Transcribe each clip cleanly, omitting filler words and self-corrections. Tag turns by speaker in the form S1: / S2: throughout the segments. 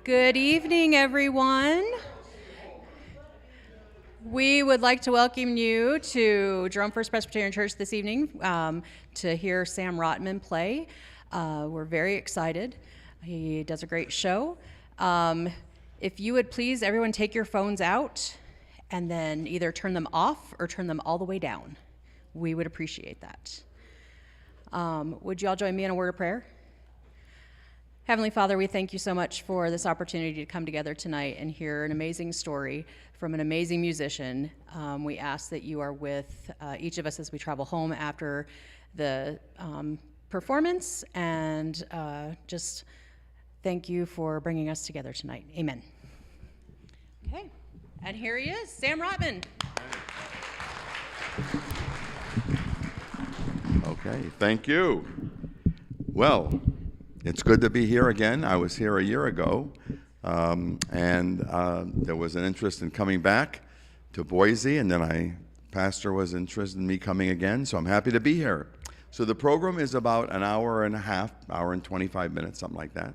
S1: Good evening, everyone. We would like to welcome you to Jerome First Presbyterian Church this evening to hear Sam Rotman play. We're very excited. He does a great show. If you would please, everyone take your phones out and then either turn them off or turn them all the way down. We would appreciate that. Would you all join me in a word of prayer? Heavenly Father, we thank you so much for this opportunity to come together tonight and hear an amazing story from an amazing musician. We ask that you are with each of us as we travel home after the performance, and just thank you for bringing us together tonight. Amen. Okay, and here he is, Sam Rotman.
S2: Okay, thank you. Well, it's good to be here again. I was here a year ago, and there was an interest in coming back to Boise, and then pastor was interested in me coming again, so I'm happy to be here. So the program is about an hour and a half, hour and 25 minutes, something like that.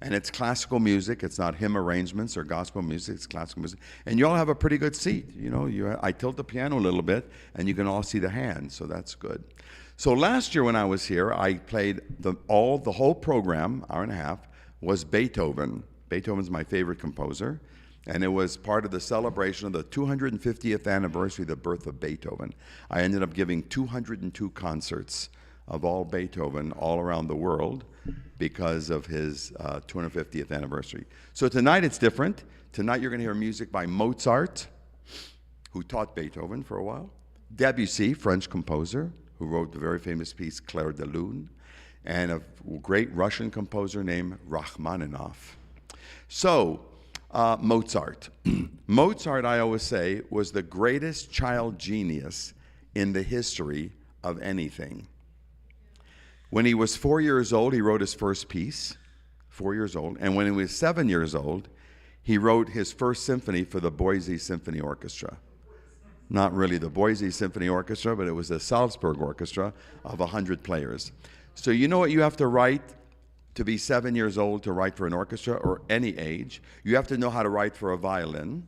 S2: And it's classical music. It's not hymn arrangements or gospel music. It's classical music. And you all have a pretty good seat. You know, I tilt the piano a little bit, and you can all see the hands, so that's good. So last year when I was here, I played the whole program, hour and a half, was Beethoven. Beethoven's my favorite composer, and it was part of the celebration of the 250th anniversary of the birth of Beethoven. I ended up giving 202 concerts of all Beethoven all around the world because of his 250th anniversary. So tonight it's different. Tonight you're going to hear music by Mozart, who taught Beethoven for a while, Debussy, French composer, who wrote the very famous piece Clair de Lune, and a great Russian composer named Rachmaninoff. So, Mozart. Mozart, I always say, was the greatest child genius in the history of anything. When he was 4 years old, he wrote his first piece, 4 years old, and when he was 7 years old, he wrote his first symphony for the Boise Symphony Orchestra. Not really the Boise Symphony Orchestra, but it was a Salzburg orchestra of 100 players. So you know what you have to write to be 7 years old to write for an orchestra, or any age? You have to know how to write for a violin,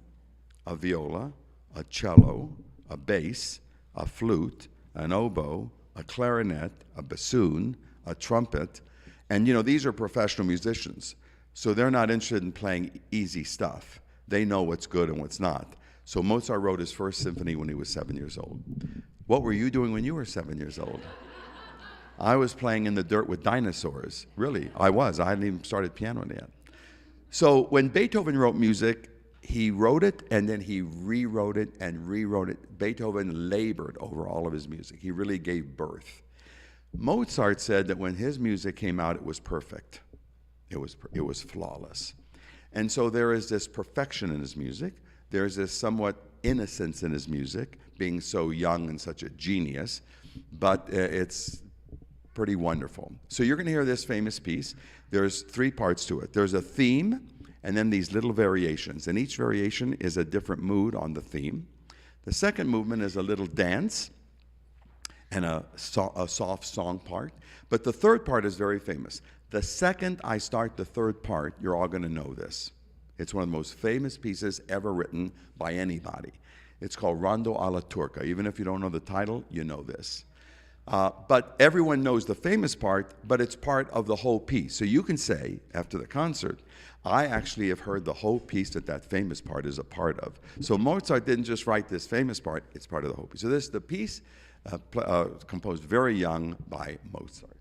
S2: a viola, a cello, a bass, a flute, an oboe, a clarinet, a bassoon, a trumpet. And you know, these are professional musicians, so they're not interested in playing easy stuff. They know what's good and what's not. So Mozart wrote his first symphony when he was 7 years old. What were you doing when you were 7 years old? I was playing in the dirt with dinosaurs. Really, I was. I hadn't even started piano yet. So when Beethoven wrote music, he wrote it and then he rewrote it and rewrote it. Beethoven labored over all of his music. He really gave birth. Mozart said that when his music came out, it was perfect. It was flawless. And so there is this perfection in his music. There's this somewhat innocence in his music, being so young and such a genius, but it's pretty wonderful. So you're going to hear this famous piece. There's three parts to it. There's a theme, and then these little variations, and each variation is a different mood on the theme. The second movement is a little dance and a soft song part, but the third part is very famous. The second I start the third part, you're all going to know this. It's one of the most famous pieces ever written by anybody. It's called Rondo alla Turca. Even if you don't know the title, you know this. But everyone knows the famous part, but it's part of the whole piece. So you can say, after the concert, I actually have heard the whole piece that famous part is a part of. So Mozart didn't just write this famous part, it's part of the whole piece. So this is the piece composed very young by Mozart.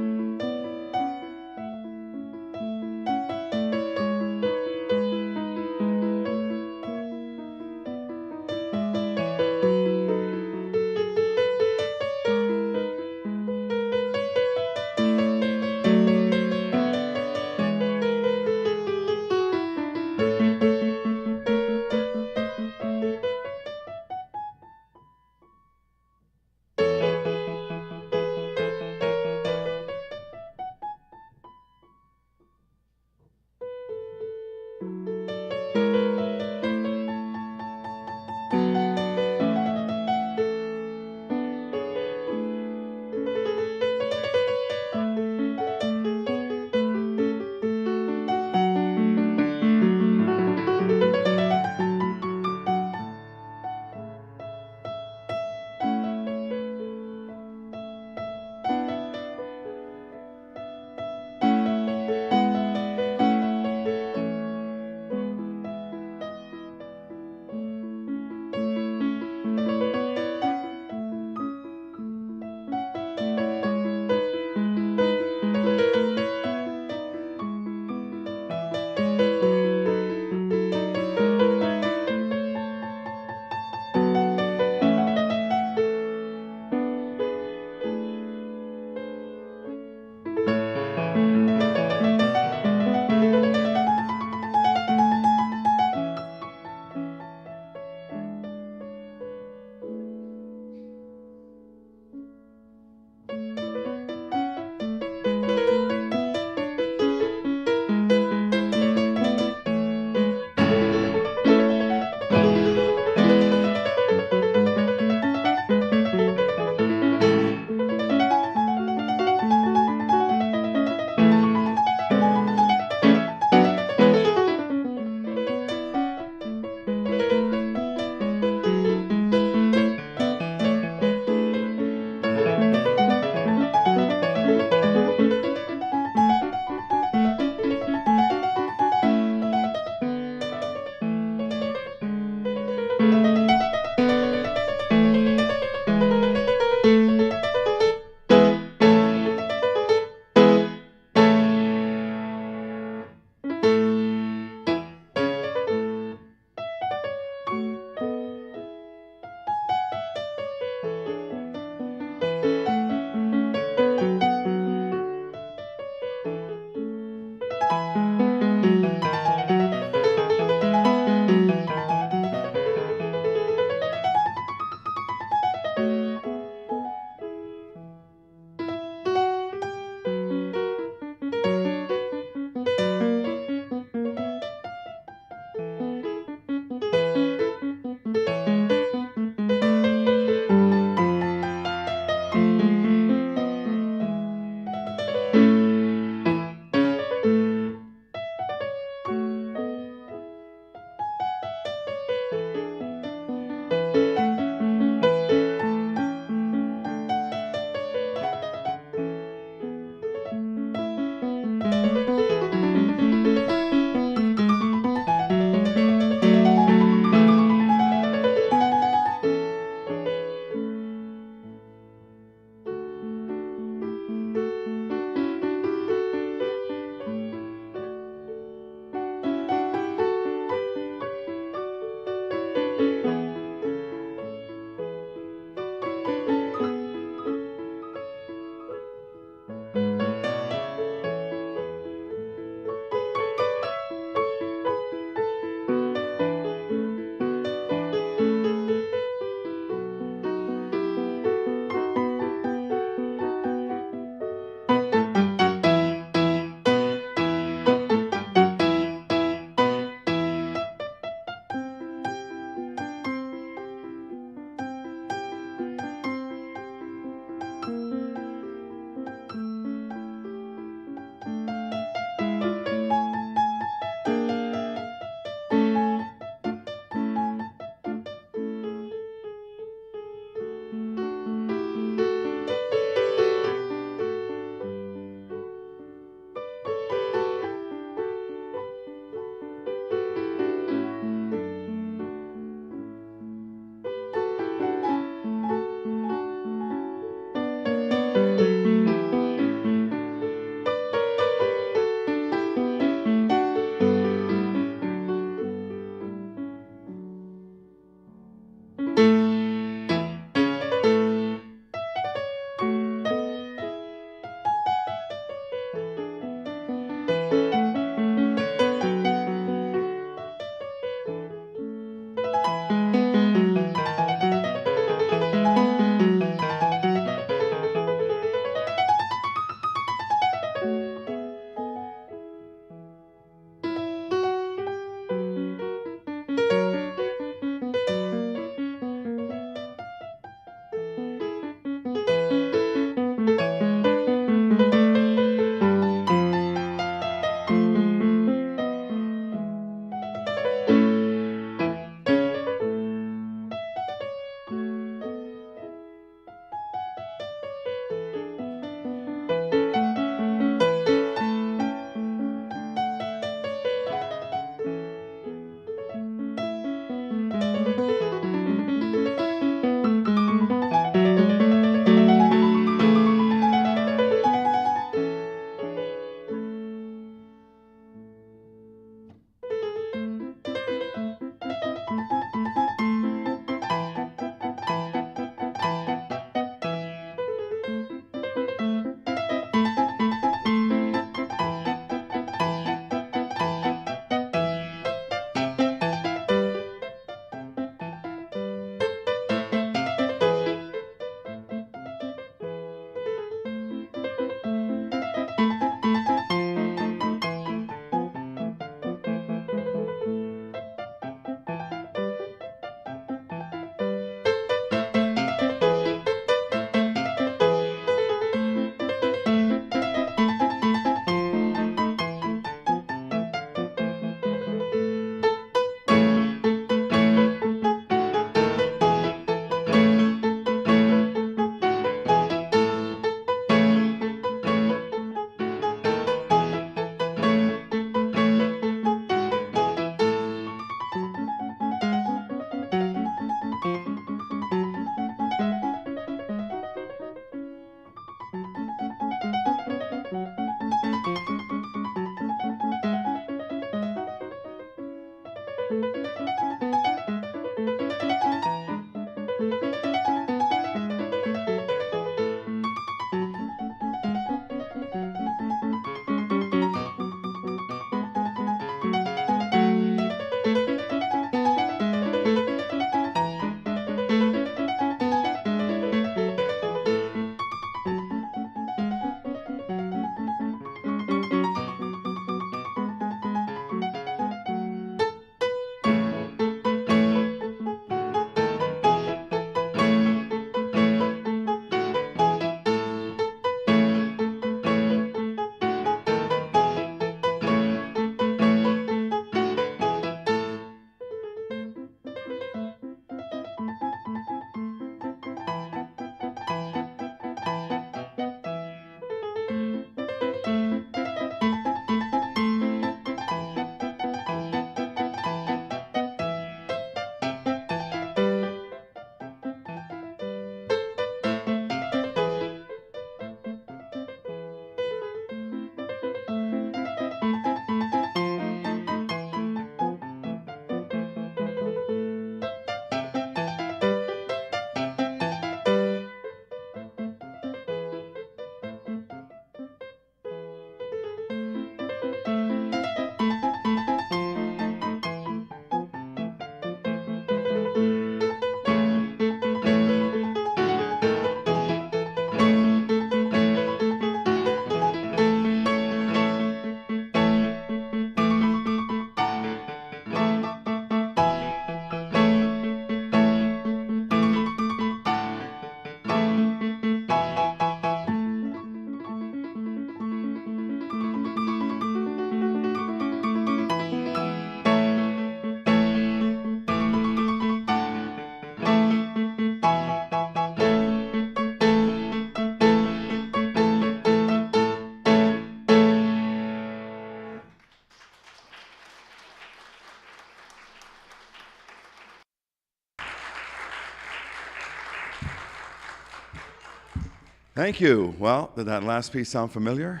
S2: Thank you. Well, did that last piece sound familiar?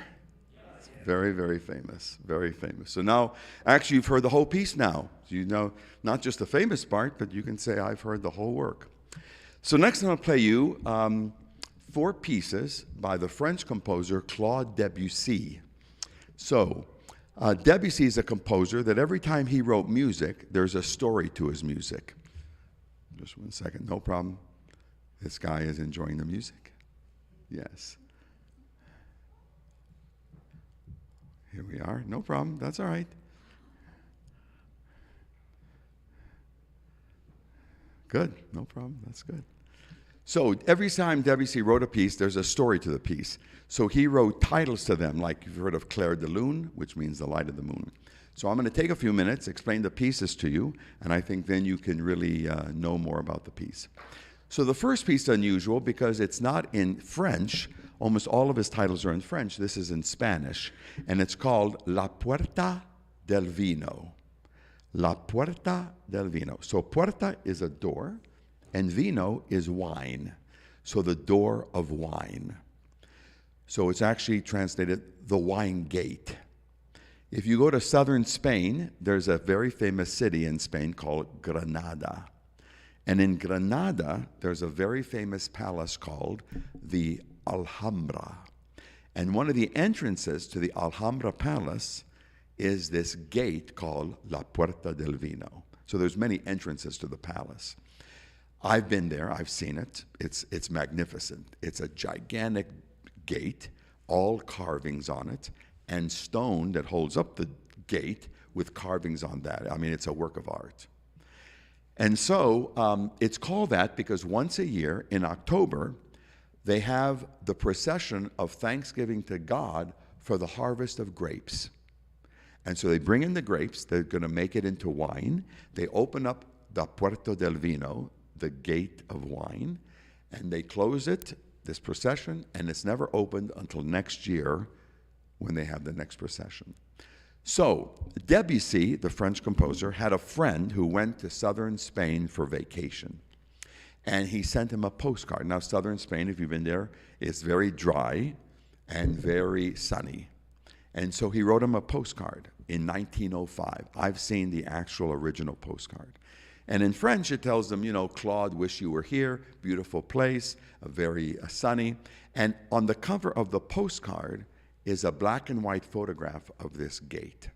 S2: It's very, very famous. Very famous. So now, actually, you've heard the whole piece now. So you know not just the famous part, but you can say, I've heard the whole work. So next I'm going to play you 4 pieces by the French composer Claude Debussy. So Debussy is a composer that every time he wrote music, there's a story to his music. Just one second, no problem. This guy is enjoying the music. Yes. Here we are. No problem. That's all right. Good. No problem. That's good. So every time Debussy wrote a piece, there's a story to the piece. So he wrote titles to them, like you've heard of Clair de Lune, which means the light of the moon. So I'm going to take a few minutes, explain the pieces to you, and I think then you can really know more about the piece. So the first piece is unusual because it's not in French. Almost all of his titles are in French. This is in Spanish, and it's called La Puerta del Vino. La Puerta del Vino. So puerta is a door, and vino is wine. So the door of wine. So it's actually translated the wine gate. If you go to southern Spain, there's a very famous city in Spain called Granada. And in Granada, there's a very famous palace called the Alhambra. And one of the entrances to the Alhambra Palace is this gate called La Puerta del Vino. So there's many entrances to the palace. I've been there. I've seen it. It's magnificent. It's a gigantic gate, all carvings on it, and stone that holds up the gate with carvings on that. I mean, it's a work of art. And so it's called that because once a year in October, they have the procession of thanksgiving to God for the harvest of grapes. And so they bring in the grapes. They're going to make it into wine. They open up the Puerta del Vino, the gate of wine, and they close it, this procession, and it's never opened until next year when they have the next procession. So Debussy, the French composer, had a friend who went to southern Spain for vacation. And he sent him a postcard. Now, southern Spain, if you've been there, is very dry and very sunny. And so he wrote him a postcard in 1905. I've seen the actual original postcard. And in French, it tells them, you know, Claude, wish you were here, beautiful place, very sunny. And on the cover of the postcard is a black and white photograph of this gate.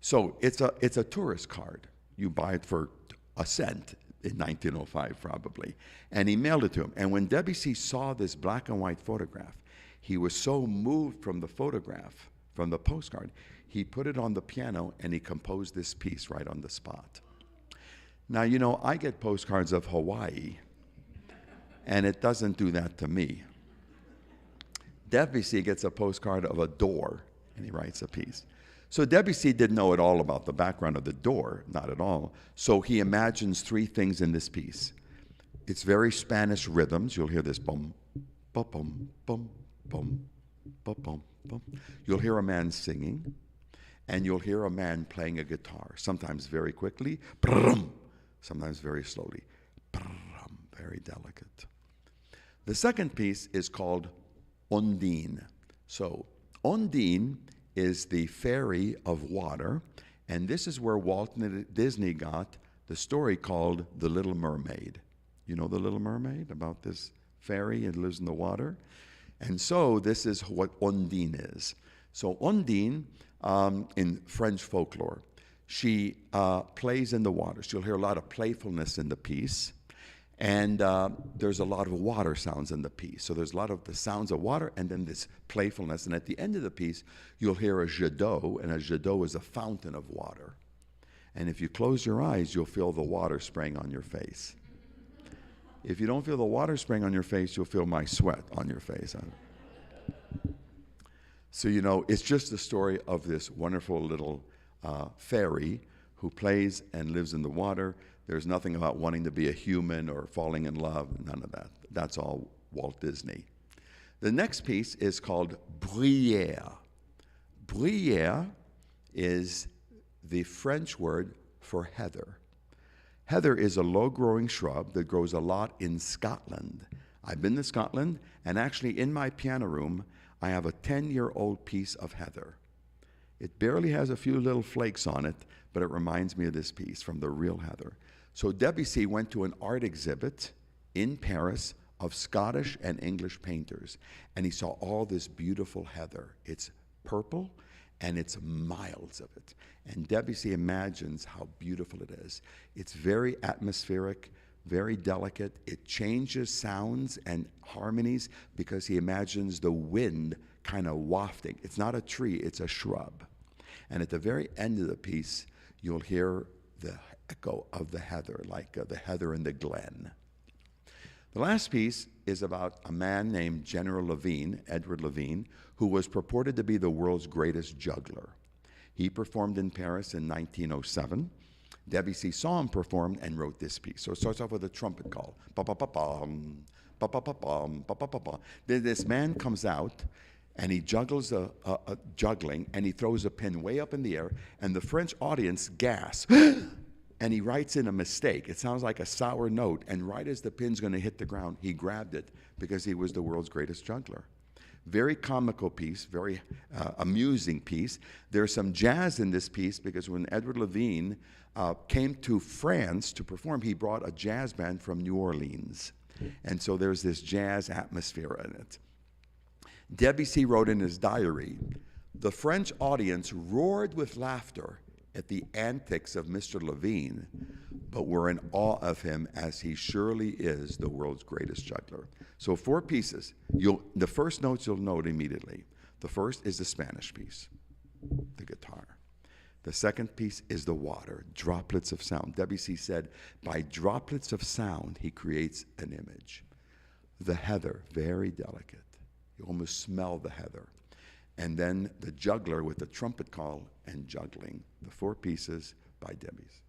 S2: So it's a tourist card. You buy it for a cent in 1905 probably. And he mailed it to him. And when Debussy saw this black and white photograph, he was so moved from the photograph, from the postcard, he put it on the piano and he composed this piece right on the spot. Now, you know, I get postcards of Hawaii, and it doesn't do that to me. Debussy gets a postcard of a door, and he writes a piece. So Debussy didn't know at all about the background of the door, not at all. So he imagines 3 things in this piece. It's very Spanish rhythms. You'll hear this bum, bum, bum, bum, bum, bum, bum, bum. You'll hear a man singing, and you'll hear a man playing a guitar, sometimes very quickly, brum, sometimes very slowly, brum, very delicate. The second piece is called Ondine. So Ondine is the fairy of water, and this is where Walt Disney got the story called The Little Mermaid. You know The Little Mermaid, about this fairy that lives in the water? And so this is what Ondine is. So Ondine, in French folklore, she plays in the water. You'll hear a lot of playfulness in the piece. And there's a lot of water sounds in the piece. So there's a lot of the sounds of water and then this playfulness. And at the end of the piece, you'll hear a jet d'eau, and a jet d'eau is a fountain of water. And if you close your eyes, you'll feel the water spraying on your face. If you don't feel the water spraying on your face, you'll feel my sweat on your face. So, you know, it's just the story of this wonderful little fairy who plays and lives in the water. There's nothing about wanting to be a human or falling in love, none of that. That's all Walt Disney. The next piece is called Bruyère. Bruyère is the French word for heather. Heather is a low-growing shrub that grows a lot in Scotland. I've been to Scotland, and actually in my piano room, I have a 10-year-old piece of heather. It barely has a few little flakes on it, but it reminds me of this piece from the real heather. So Debussy went to an art exhibit in Paris of Scottish and English painters, and he saw all this beautiful heather. It's purple, and it's miles of it. And Debussy imagines how beautiful it is. It's very atmospheric, very delicate. It changes sounds and harmonies because he imagines the wind kind of wafting. It's not a tree, it's a shrub. And at the very end of the piece, you'll hear the echo of the heather, like the heather in the glen. The last piece is about a man named General Levine, Edward Levine, who was purported to be the world's greatest juggler. He performed in Paris in 1907. Debussy saw him perform and wrote this piece. So it starts off with a trumpet call. Pa-pa-pa-pam, pa-pa-pa-pam, pa-pa-pa-pam. Then this man comes out, and he juggles juggling, and he throws a pin way up in the air, and the French audience gasps. And he writes in a mistake. It sounds like a sour note, and right as the pin's going to hit the ground, he grabbed it because he was the world's greatest juggler. Very comical piece, very amusing piece. There's some jazz in this piece because when Edward Levine came to France to perform, he brought a jazz band from New Orleans. And so there's this jazz atmosphere in it. Debussy wrote in his diary, "The French audience roared with laughter at the antics of Mr. Levine, but were in awe of him as he surely is the world's greatest juggler." So 4 pieces. The first notes you'll note immediately. The first is the Spanish piece, the guitar. The second piece is the water, droplets of sound. Debussy said, by droplets of sound, he creates an image. The heather, very delicate. You almost smell the heather. And then the juggler with the trumpet call and juggling. The 4 pieces by Debussy.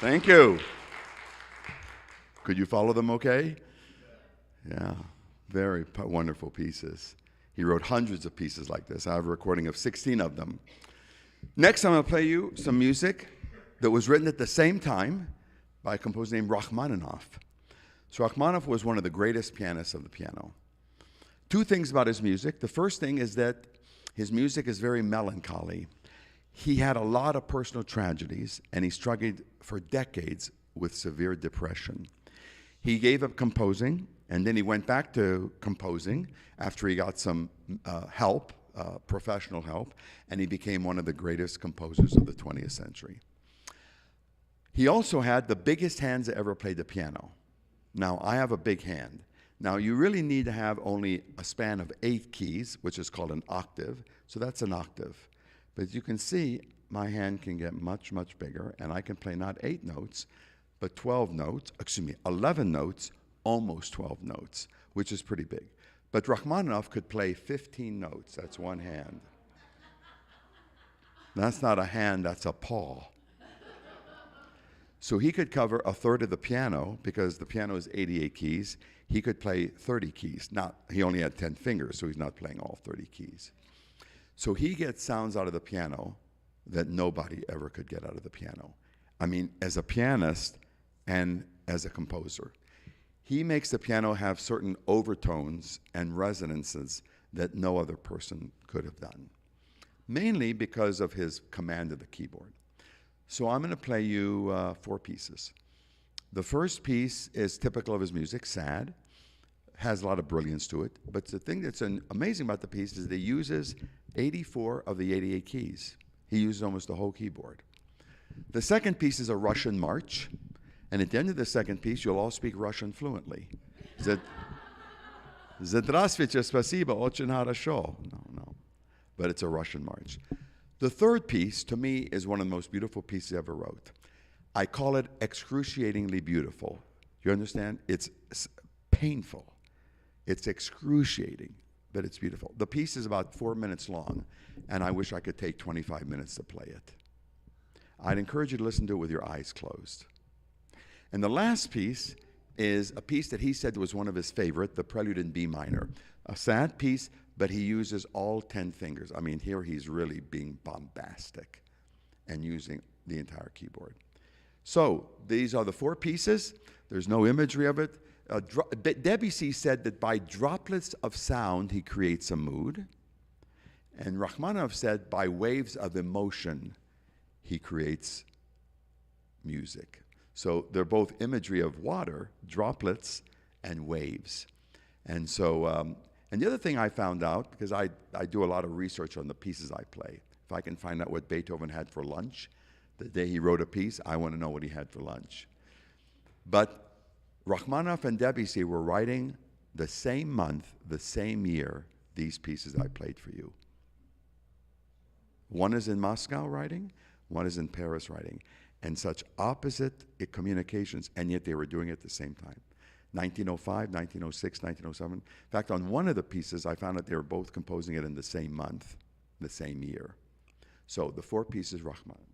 S2: Thank you. Could you follow them okay? Yeah, very wonderful pieces. He wrote hundreds of pieces like this. I have a recording of 16 of them. Next, I'm going to play you some music that was written at the same time by a composer named Rachmaninoff. So Rachmaninoff was one of the greatest pianists of the piano. Two things about his music. The first thing is that his music is very melancholy. He had a lot of personal tragedies, and he struggled for decades with severe depression. He gave up composing, and then he went back to composing after he got some help, professional help, and he became one of the greatest composers of the 20th century. He also had the biggest hands that ever played the piano. Now, I have a big hand. Now, you really need to have only a span of 8 keys, which is called an octave, so that's an octave. But as you can see, my hand can get much, much bigger, and I can play not 8 notes, but 12 notes, 11 notes, almost 12 notes, which is pretty big. But Rachmaninoff could play 15 notes. That's one hand. That's not a hand, that's a paw. So he could cover a third of the piano, because the piano is 88 keys. He could play 30 keys. He only had 10 fingers, so he's not playing all 30 keys. So he gets sounds out of the piano that nobody ever could get out of the piano. I mean, as a pianist and as a composer. He makes the piano have certain overtones and resonances that no other person could have done, mainly because of his command of the keyboard. So I'm going to play you 4 pieces. The first piece is typical of his music, sad, has a lot of brilliance to it, but the thing that's amazing about the piece is that he uses 84 of the 88 keys. He uses almost the whole keyboard. The second piece is a Russian march, and at the end of the second piece, you'll all speak Russian fluently. Здравствуйте, спасибо, очень хорошо. No. But it's a Russian march. The third piece, to me, is one of the most beautiful pieces I ever wrote. I call it excruciatingly beautiful. You understand? It's painful. It's excruciating, but it's beautiful. The piece is about 4 minutes long, and I wish I could take 25 minutes to play it. I'd encourage you to listen to it with your eyes closed. And the last piece is a piece that he said was one of his favorite, the Prelude in B minor. A sad piece, but he uses all 10 fingers. I mean, here he's really being bombastic and using the entire keyboard. So these are the 4 pieces. There's no imagery of it. Debussy said that by droplets of sound, he creates a mood. And Rachmaninoff said by waves of emotion, he creates music. So they're both imagery of water, droplets, and waves. And so, and the other thing I found out, because I do a lot of research on the pieces I play. If I can find out what Beethoven had for lunch, the day he wrote a piece, I want to know what he had for lunch. But Rachmaninoff and Debussy were writing the same month, the same year, these pieces I played for you. One is in Moscow writing, one is in Paris writing, and such opposite communications, and yet they were doing it at the same time. 1905, 1906, 1907. In fact, on one of the pieces, I found out they were both composing it in the same month, the same year. So the 4 pieces, Rachmaninoff.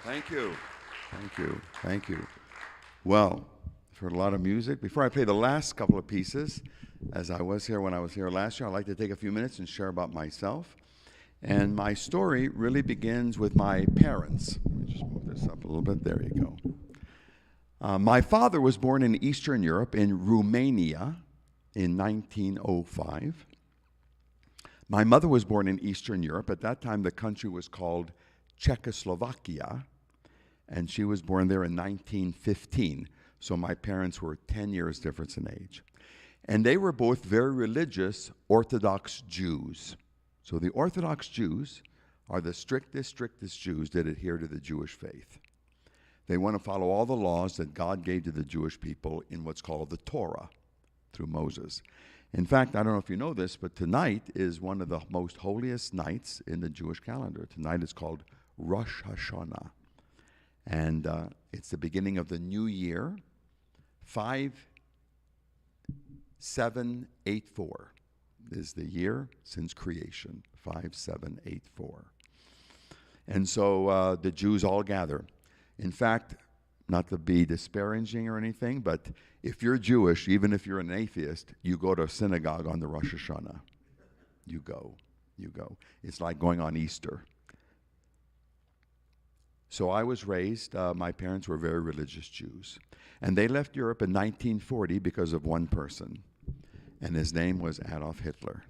S2: Thank you. Thank you. Thank you. Well, I've heard a lot of music. Before I play the last couple of pieces, as I was here when I was here last year, I'd like to take a few minutes and share about myself. And my story really begins with my parents. Let me just move this up a little bit. There you go. My father was born in Eastern Europe, in Romania, in 1905. My mother was born in Eastern Europe. At that time, the country was called Czechoslovakia, and she was born there in 1915. So my parents were 10 years difference in age. And they were both very religious Orthodox Jews. So the Orthodox Jews are the strictest Jews that adhere to the Jewish faith. They want to follow all the laws that God gave to the Jewish people in what's called the Torah through Moses. In fact, I don't know if you know this, but tonight is one of the most holiest nights in the Jewish calendar. Tonight is called Rosh Hashanah. And it's the beginning of the new year, 5784 is the year since creation, 5784. And so the Jews all gather. In fact, not to be disparaging or anything, but if you're Jewish, even if you're an atheist, you go to a synagogue on the Rosh Hashanah. You go. It's like going on Easter. So I was raised, my parents were very religious Jews. And they left Europe in 1940 because of one person, and his name was Adolf Hitler.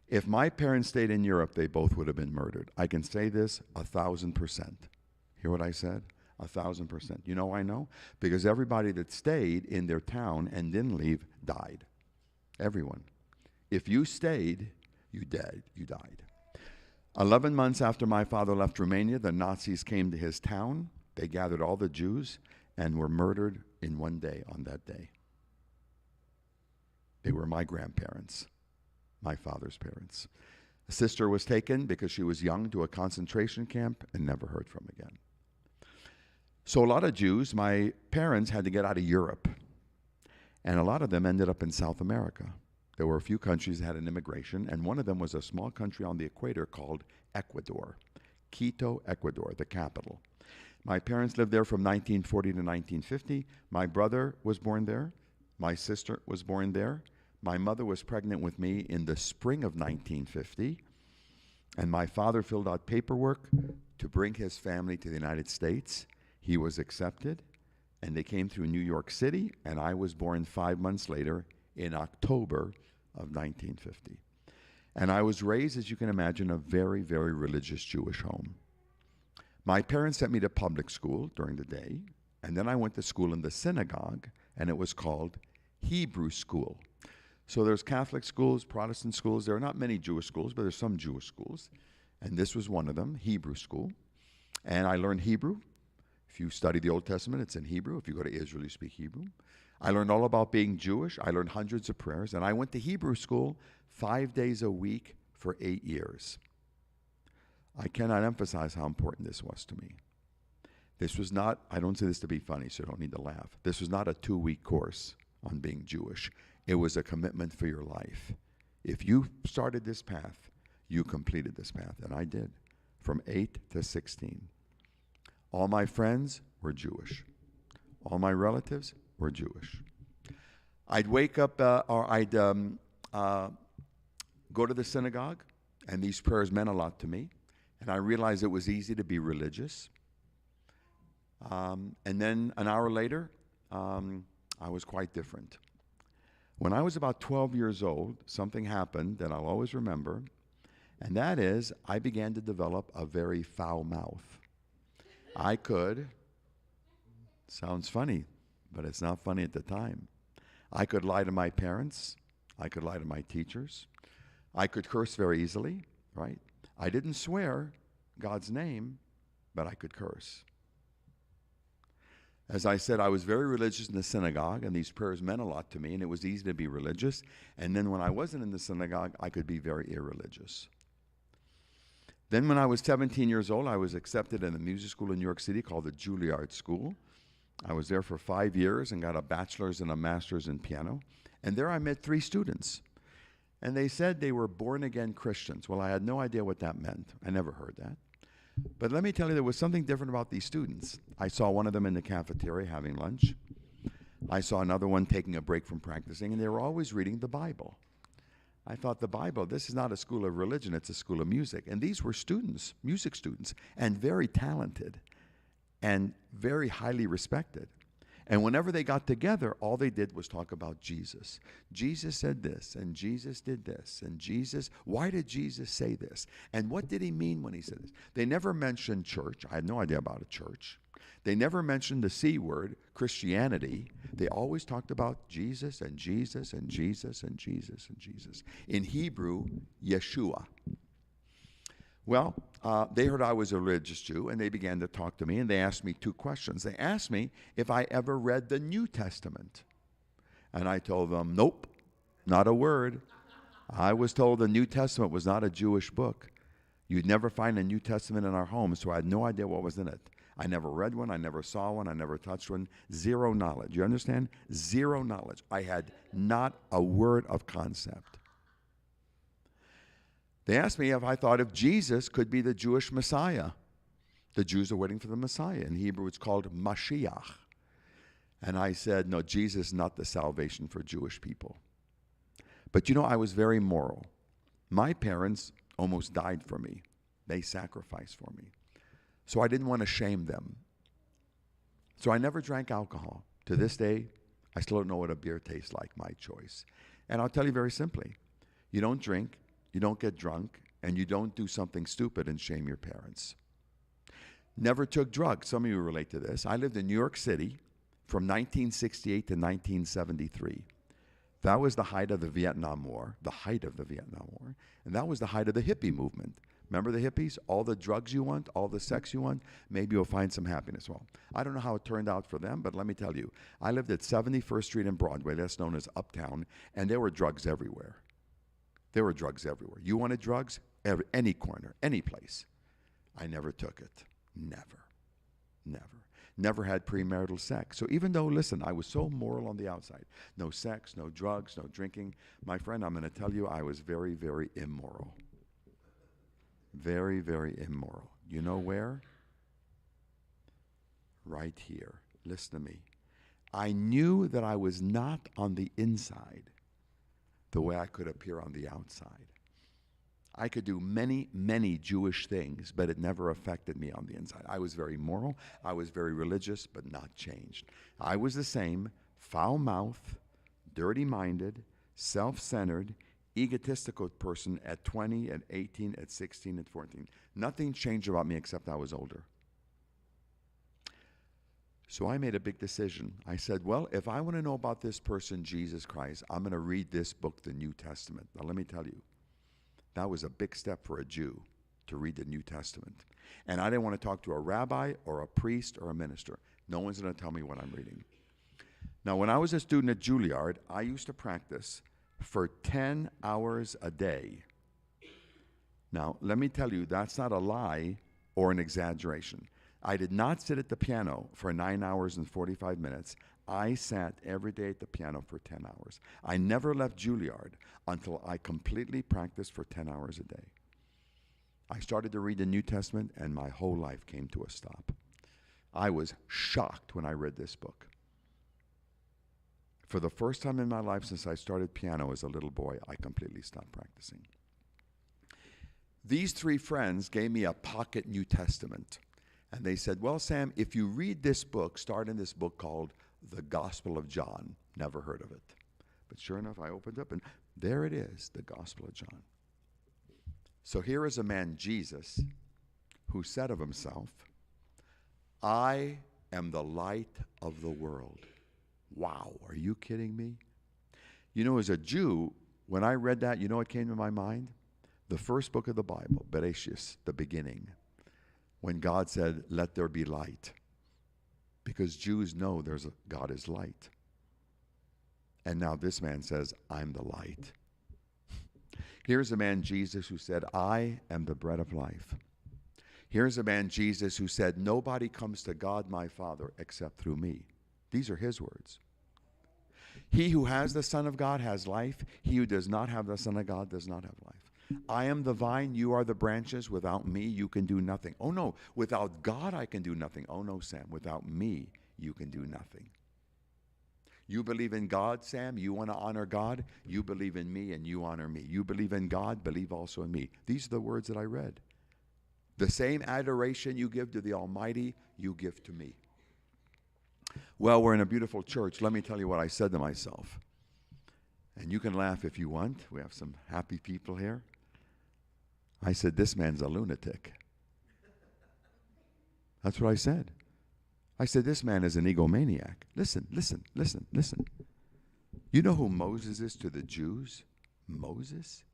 S2: If my parents stayed in Europe, they both would have been murdered. I can say this 1,000%. Hear what I said? 1,000%. You know why I know? Because everybody that stayed in their town and didn't leave died. Everyone. If you stayed, you died. 11 months after my father left Romania, the Nazis came to his town. They gathered all the Jews and were murdered in one day on that day. They were my grandparents, my father's parents. A sister was taken because she was young to a concentration camp and never heard from again. So a lot of Jews, my parents had to get out of Europe, and a lot of them ended up in South America. There were a few countries that had an immigration, and one of them was a small country on the equator called Ecuador, Quito, Ecuador, the capital. My parents lived there from 1940 to 1950. My brother was born there. My sister was born there. My mother was pregnant with me in the spring of 1950, and my father filled out paperwork to bring his family to the United States. He was accepted, and they came through New York City, and I was born 5 months later in October of 1950. And I was raised, as you can imagine, a very, very religious Jewish home. My parents sent me to public school during the day, and then I went to school in the synagogue, and it was called Hebrew school. So there's Catholic schools, Protestant schools. There are not many Jewish schools, but there's some Jewish schools. And this was one of them, Hebrew school. And I learned Hebrew. If you study the Old Testament, it's in Hebrew. If you go to Israel, you speak Hebrew. I learned all about being Jewish. I learned hundreds of prayers. And I went to Hebrew school 5 days a week for 8 years. I cannot emphasize how important this was to me. This was not, I don't say this to be funny, so you don't need to laugh. This was not a 2-week course on being Jewish. It was a commitment for your life. If you started this path, you completed this path. And I did, from 8 to 16. All my friends were Jewish. All my relatives were Jewish. I'd wake up, or I'd go to the synagogue, and these prayers meant a lot to me. And I realized it was easy to be religious. And then an hour later, I was quite different. When I was about 12 years old, something happened that I'll always remember, and that is I began to develop a very foul mouth. I could, sounds funny, but it's not funny at the time. I could lie to my parents. I could lie to my teachers. I could curse very easily, right? I didn't swear God's name, but I could curse. As I said, I was very religious in the synagogue, and these prayers meant a lot to me, and it was easy to be religious. And then when I wasn't in the synagogue, I could be very irreligious. Then when I was 17 years old, I was accepted in a music school in New York City called the Juilliard School. I was there for 5 years and got a bachelor's and a master's in piano. And there I met 3 students. And they said they were born-again Christians. Well, I had no idea what that meant. I never heard that. But let me tell you, there was something different about these students. I saw one of them in the cafeteria having lunch. I saw another one taking a break from practicing, and they were always reading the Bible. I thought, the Bible, this is not a school of religion, it's a school of music. And these were students, music students, and very talented and very highly respected. And whenever they got together, all they did was talk about Jesus. Jesus said this, and Jesus did this, and Jesus, why did Jesus say this? And what did he mean when he said this? They never mentioned church. I had no idea about a church. They never mentioned the C word, Christianity. They always talked about Jesus and Jesus and Jesus and Jesus and Jesus. In Hebrew, Yeshua. Well, they heard I was a religious Jew, and they began to talk to me, and they asked me two questions. They asked me if I ever read the New Testament. And I told them, nope, not a word. I was told the New Testament was not a Jewish book. You'd never find a New Testament in our home, so I had no idea what was in it. I never read one, I never saw one, I never touched one. Zero knowledge. You understand? Zero knowledge. I had not a word of concept. They asked me if I thought if Jesus could be the Jewish Messiah. The Jews are waiting for the Messiah. In Hebrew, it's called Mashiach. And I said, no, Jesus is not the salvation for Jewish people. But you know, I was very moral. My parents almost died for me. They sacrificed for me. So I didn't want to shame them. So I never drank alcohol. To this day, I still don't know what a beer tastes like, my choice. And I'll tell you very simply, you don't drink, you don't get drunk, and you don't do something stupid and shame your parents. Never took drugs. Some of you relate to this. I lived in New York City from 1968 to 1973. That was the height of the Vietnam War, and that was the height of the hippie movement. Remember the hippies? All the drugs you want, all the sex you want, maybe you'll find some happiness. Well, I don't know how it turned out for them, but let me tell you, I lived at 71st Street and Broadway, that's known as Uptown, and there were drugs everywhere. There were drugs everywhere. You wanted drugs? Any corner, any place. I never took it. Never. Never had premarital sex. So even though, listen, I was so moral on the outside, no sex, no drugs, no drinking, my friend, I'm going to tell you, I was very, very immoral. Very, very immoral. You know where? Right here. Listen to me. I knew that I was not on the inside the way I could appear on the outside. I could do many, many Jewish things, but it never affected me on the inside. I was very moral, I was very religious, but not changed. I was the same, foul-mouthed, dirty-minded, self-centered, egotistical person at 20, at 18, at 16, at 14. Nothing changed about me except I was older. So I made a big decision. I said, well, if I want to know about this person, Jesus Christ, I'm going to read this book, the New Testament. Now let me tell you, that was a big step for a Jew to read the New Testament. And I didn't want to talk to a rabbi or a priest or a minister. No one's going to tell me what I'm reading. Now, when I was a student at Juilliard, I used to practice for 10 hours a day. Now, let me tell you, that's not a lie or an exaggeration. I did not sit at the piano for 9 hours and 45 minutes. I sat every day at the piano for 10 hours. I never left Juilliard until I completely practiced for 10 hours a day. I started to read the New Testament, and my whole life came to a stop. I was shocked when I read this book. For the first time in my life since I started piano as a little boy, I completely stopped practicing. These three friends gave me a pocket New Testament. And they said, well, Sam, if you read this book, start in this book called The Gospel of John. Never heard of it. But sure enough, I opened up, and there it is, the Gospel of John. So here is a man, Jesus, who said of himself, I am the light of the world. Wow, are you kidding me? You know, as a Jew, when I read that, you know what came to my mind? The first book of the Bible, Bereshit, the beginning, when God said, let there be light. Because Jews know God is light. And now this man says, I'm the light. Here's a man, Jesus, who said, I am the bread of life. Here's a man, Jesus, who said, nobody comes to God, my Father, except through me. These are his words. He who has the Son of God has life. He who does not have the Son of God does not have life. I am the vine, you are the branches. Without me, you can do nothing. Oh no, without God, I can do nothing. Oh no, Sam, without me, you can do nothing. You believe in God, Sam, you want to honor God. You believe in me and you honor me. You believe in God, believe also in me. These are the words that I read. The same adoration you give to the Almighty, you give to me. Well, we're in a beautiful church. Let me tell you what I said to myself. And you can laugh if you want. We have some happy people here. I said, this man's a lunatic. That's what I said. I said, this man is an egomaniac. Listen. You know who Moses is to the Jews? Moses?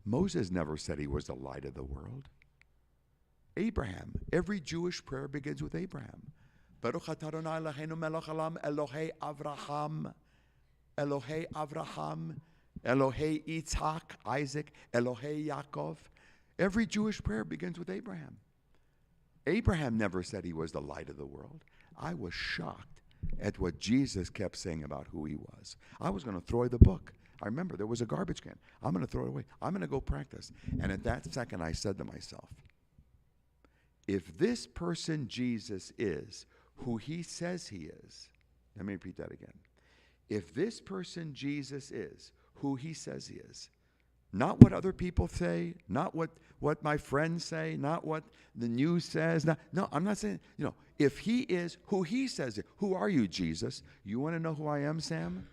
S2: Moses never said he was the light of the world. Abraham. Every Jewish prayer begins with Abraham. Baruch atah Adonai Eloheinu melech haolam, Elohei Avraham, Elohei Avraham, Elohei Yitzhak, Isaac, Elohei Yaakov. Every Jewish prayer begins with Abraham. Abraham never said he was the light of the world. I was shocked at what Jesus kept saying about who he was. I was going to throw away the book. I remember there was a garbage can. I'm going to throw it away. I'm going to go practice. And at that second, I said to myself, if this person Jesus is who he says he is, let me repeat that again. If this person Jesus is who he says he is, not what other people say, not what my friends say, not what the news says. No, I'm not saying, if he is who he says, who are you, Jesus? You want to know who I am, Sam?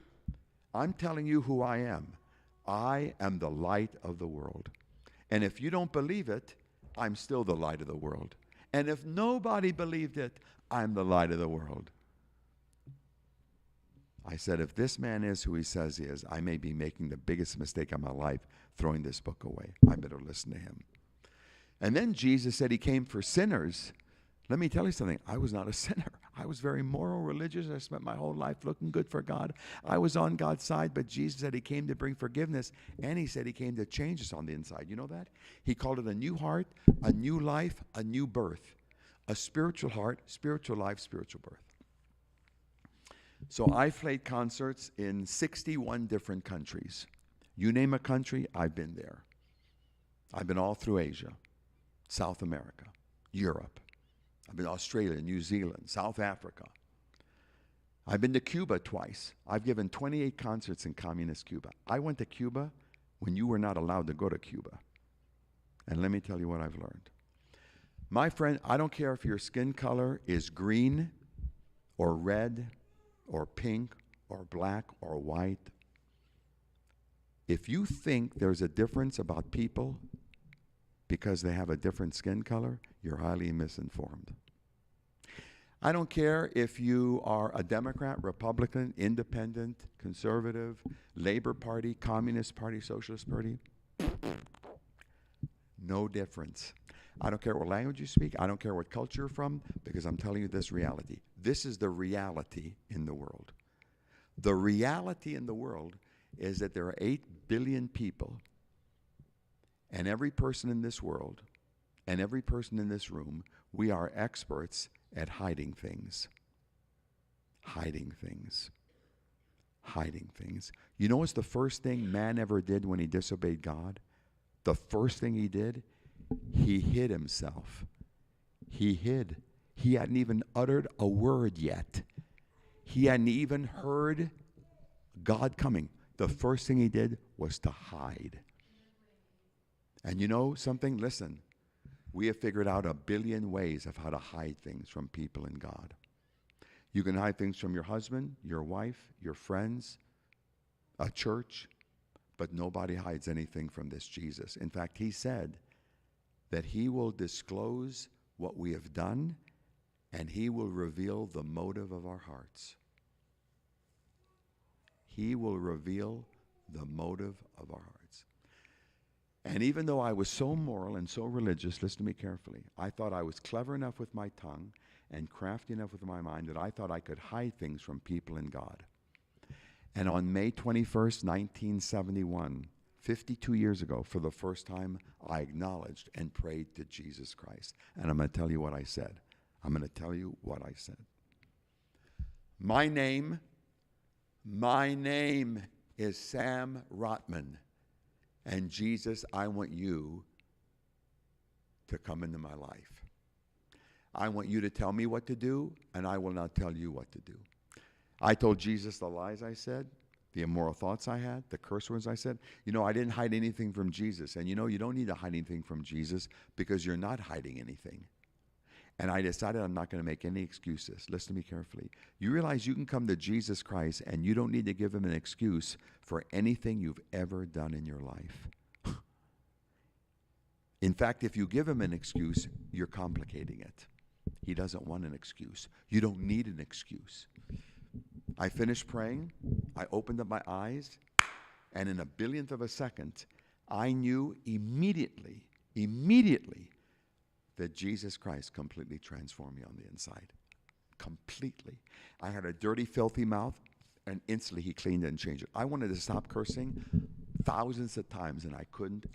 S2: I'm telling you who I am. I am the light of the world. And if you don't believe it, I'm still the light of the world. And if nobody believed it, I'm the light of the world. I said, if this man is who he says he is, I may be making the biggest mistake of my life throwing this book away. I better listen to him. And then Jesus said he came for sinners. Let me tell you something. I was not a sinner. I was very moral, religious. I spent my whole life looking good for God. I was on God's side, but Jesus said he came to bring forgiveness, and he said he came to change us on the inside. You know that? He called it a new heart, a new life, a new birth. A spiritual heart, spiritual life, spiritual birth. So I've played concerts in 61 different countries. You name a country, I've been there. I've been all through Asia, South America, Europe. I've been to Australia, New Zealand, South Africa. I've been to Cuba twice. I've given 28 concerts in communist Cuba. I went to Cuba when you were not allowed to go to Cuba. And let me tell you what I've learned. My friend, I don't care if your skin color is green or red or pink or black or white. If you think there's a difference about people because they have a different skin color, you're highly misinformed. I don't care if you are a Democrat, Republican, Independent, Conservative, Labor Party, Communist Party, Socialist Party. No difference. I don't care what language you speak. I don't care what culture you're from, because I'm telling you this reality. This is the reality in the world. The reality in the world is that there are 8 billion people, and every person in this world and every person in this room, we are experts at hiding things. Hiding things. Hiding things. You know what's the first thing man ever did when he disobeyed God? The first thing he did? He hid himself. He hid. He hadn't even uttered a word yet. He hadn't even heard God coming. The first thing he did was to hide. And you know something? Listen, we have figured out 1 billion ways of how to hide things from people and God. You can hide things from your husband, your wife, your friends, a church, but nobody hides anything from this Jesus. In fact, he said that he will disclose what we have done, and he will reveal the motive of our hearts. He will reveal the motive of our hearts. And even though I was so moral and so religious, listen to me carefully, I thought I was clever enough with my tongue and crafty enough with my mind that I thought I could hide things from people and God. And on May 21st, 1971, 52 years ago, for the first time, I acknowledged and prayed to Jesus Christ. And I'm going to tell you what I said. I'm going to tell you what I said. My name is Sam Rotman, And Jesus, I want you to come into my life. I want you to tell me what to do, and I will not tell you what to do. I told Jesus the lies I said, the immoral thoughts I had, the curse words I said. I didn't hide anything from Jesus. And you don't need to hide anything from Jesus because you're not hiding anything. And I decided I'm not going to make any excuses. Listen to me carefully. You realize you can come to Jesus Christ and you don't need to give him an excuse for anything you've ever done in your life. In fact, if you give him an excuse, you're complicating it. He doesn't want an excuse. You don't need an excuse. I finished praying. I opened up my eyes, and in a billionth of a second, I knew immediately that Jesus Christ completely transformed me on the inside. Completely. I had a dirty, filthy mouth, and instantly he cleaned it and changed it. I wanted to stop cursing thousands of times, and I couldn't.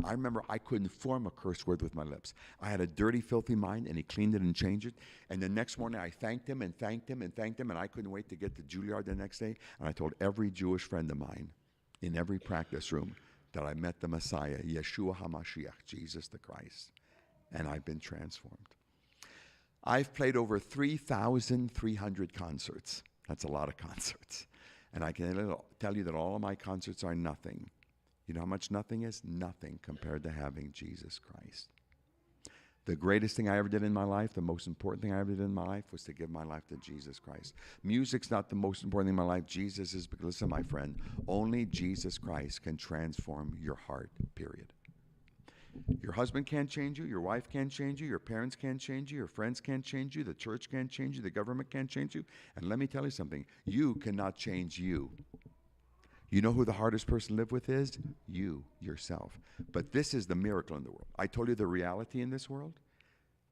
S2: I remember I couldn't form a curse word with my lips. I had a dirty, filthy mind, and he cleaned it and changed it. And the next morning, I thanked him, and I couldn't wait to get to Juilliard the next day. And I told every Jewish friend of mine in every practice room that I met the Messiah, Yeshua HaMashiach, Jesus the Christ. And I've been transformed. I've played over 3,300 concerts. That's a lot of concerts. And I can tell you that all of my concerts are nothing. You know how much nothing is? Nothing compared to having Jesus Christ. The greatest thing I ever did in my life, the most important thing I ever did in my life was to give my life to Jesus Christ. Music's not the most important thing in my life. Jesus is, because listen, my friend, only Jesus Christ can transform your heart, period. Your husband can't change you. Your wife can't change you. Your parents can't change you. Your friends can't change you. The church can't change you. The government can't change you. And let me tell you something. You cannot change you. You know who the hardest person to live with is? You, yourself. But this is the miracle in the world. I told you the reality in this world.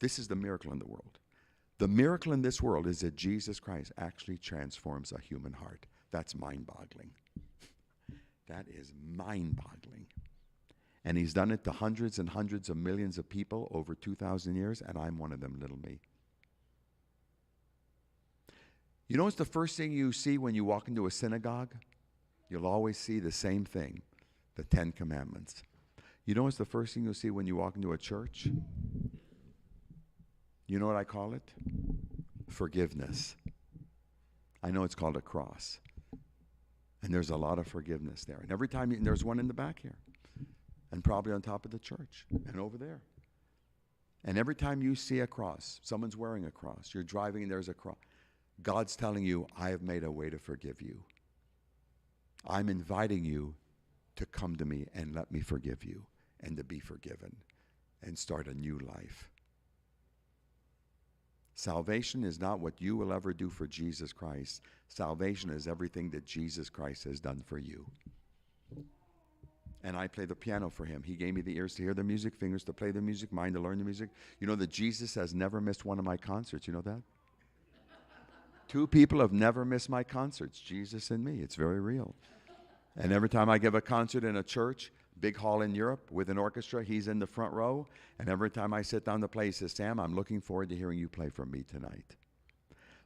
S2: This is the miracle in the world. The miracle in this world is that Jesus Christ actually transforms a human heart. That's mind-boggling. That is mind-boggling. And he's done it to hundreds and hundreds of millions of people over 2,000 years, and I'm one of them, little me. You know what's the first thing you see when you walk into a synagogue? You'll always see the same thing, the 10 Commandments. You know what's the first thing you'll see when you walk into a church? You know what I call it? Forgiveness. I know it's called a cross. And there's a lot of forgiveness there. And every time, and there's one in the back here. And probably on top of the church. And over there. And every time you see a cross, someone's wearing a cross, you're driving and there's a cross, God's telling you, I have made a way to forgive you. I'm inviting you to come to me and let me forgive you and to be forgiven and start a new life. Salvation is not what you will ever do for Jesus Christ. Salvation is everything that Jesus Christ has done for you. And I play the piano for him. He gave me the ears to hear the music, fingers to play the music, mind to learn the music. You know that Jesus has never missed one of my concerts. You know that? 2 people have never missed my concerts, Jesus and me. It's very real. And every time I give a concert in a church, big hall in Europe with an orchestra, he's in the front row. And every time I sit down to play, he says, Sam, I'm looking forward to hearing you play for me tonight.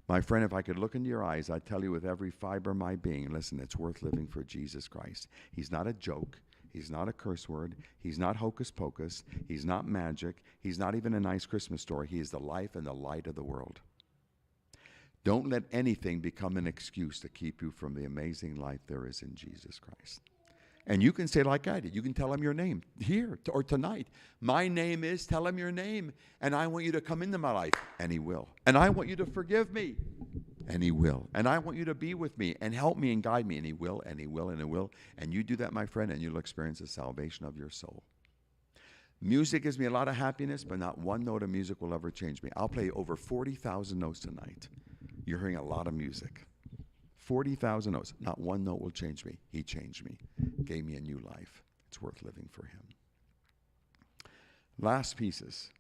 S2: My friend, if I could look into your eyes, I'd tell you with every fiber of my being, listen, it's worth living for Jesus Christ. He's not a joke. He's not a curse word. He's not hocus pocus. He's not magic. He's not even a nice Christmas story. He is the life and the light of the world. Don't let anything become an excuse to keep you from the amazing life there is in Jesus Christ. And you can say like I did. You can tell him your name here or tonight. My name is, tell him your name. And I want you to come into my life. And he will. And I want you to forgive me. And he will. And I want you to be with me and help me and guide me. And he will, and he will, and he will. And you do that, my friend, and you'll experience the salvation of your soul. Music gives me a lot of happiness, but not one note of music will ever change me. I'll play over 40,000 notes tonight. You're hearing a lot of music. 40,000 notes. Not one note will change me. He changed me. Gave me a new life. It's worth living for him. Last pieces.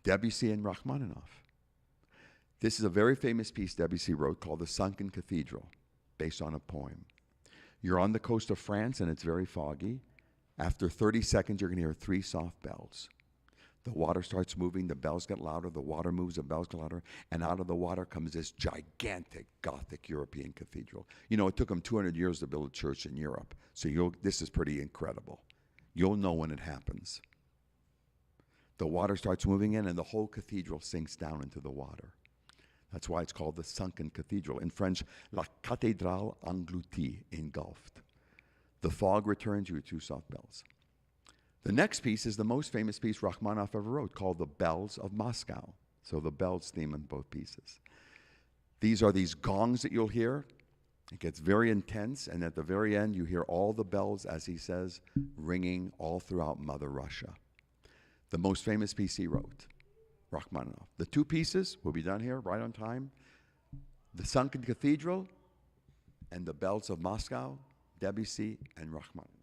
S2: Debussy and Rachmaninoff. This is a very famous piece Debussy wrote called The Sunken Cathedral, based on a poem. You're on the coast of France and it's very foggy. After 30 seconds, you're going to hear 3 soft bells. The water starts moving, the bells get louder, the water moves, the bells get louder, and out of the water comes this gigantic Gothic European cathedral. You know, it took them 200 years to build a church in Europe, so this is pretty incredible. You'll know when it happens. The water starts moving in, and the whole cathedral sinks down into the water. That's why it's called the sunken cathedral. In French, la cathédrale engloutie, engulfed. The fog returns, you hear two soft bells. The next piece is the most famous piece Rachmaninoff ever wrote, called The Bells of Moscow. So the bells theme in both pieces. These are these gongs that you'll hear. It gets very intense, and at the very end, you hear all the bells, as he says, ringing all throughout Mother Russia. The most famous piece he wrote, Rachmaninoff. The two pieces will be done here, right on time. The Sunken Cathedral and The Bells of Moscow, Debussy and Rachmaninoff.